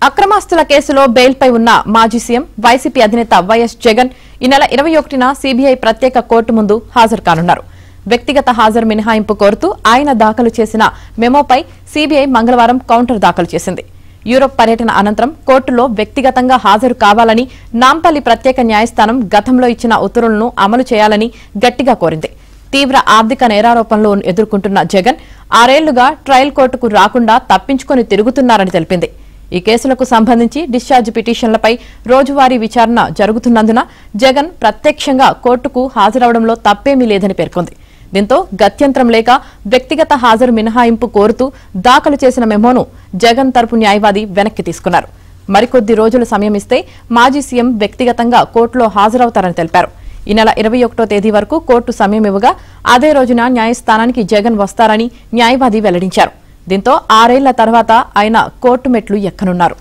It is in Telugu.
అక్రమాస్తుల కేసులో బెయిల్పై ఉన్న మాజీ సీఎం వైసీపీ అధినేత వైఎస్ జగన్ ఈ నెల 21న సీబీఐ ప్రత్యేక కోర్టు ముందు హాజరు కానున్నారు. వ్యక్తిగత హాజరు మినహాయింపు కోరుతూ ఆయన దాఖలు చేసిన మెమోపై సీబీఐ మంగళవారం కౌంటర్ దాఖలు చేసింది. యూరోప్ పర్యటన అనంతరం కోర్టులో వ్యక్తిగతంగా హాజరు కావాలని నాంపల్లి ప్రత్యేక న్యాయస్థానం గతంలో ఇచ్చిన ఉత్తర్వులను అమలు చేయాలని గట్టిగా కోరింది. తీవ్ర ఆర్థిక నేరారోపణలు ఎదుర్కొంటున్న జగన్ 6 ఏళ్లుగా ట్రయల్ కోర్టుకు రాకుండా తప్పించుకుని తిరుగుతున్నారని తెలిపింది. ఈ కేసులకు సంబంధించి డిశ్చార్జ్ పిటిషన్లపై రోజువారీ విచారణ జరుగుతున్నందున జగన్ ప్రత్యక్షంగా కోర్టుకు హాజరవడంలో తప్పేమీ లేదని పేర్కొంది. దీంతో గత్యంతరం లేక వ్యక్తిగత హాజరు మినహాయింపు కోరుతూ దాఖలు చేసిన మెమోను జగన్ తరపు న్యాయవాది వెనక్కి తీసుకున్నారు. మరికొద్ది రోజులు సమయం ఇస్తే మాజీ సీఎం వ్యక్తిగతంగా కోర్టులో హాజరవుతారని తెలిపారు. ఈ నెల 21వ తేదీ వరకు కోర్టు సమయం ఇవ్వగా అదే రోజున న్యాయస్థానానికి జగన్ వస్తారని న్యాయవాది వెల్లడించారు. దీంతో 6 ఏళ్ల తర్వాత ఆయన కోర్టు మెట్లు ఎక్కనున్నారు.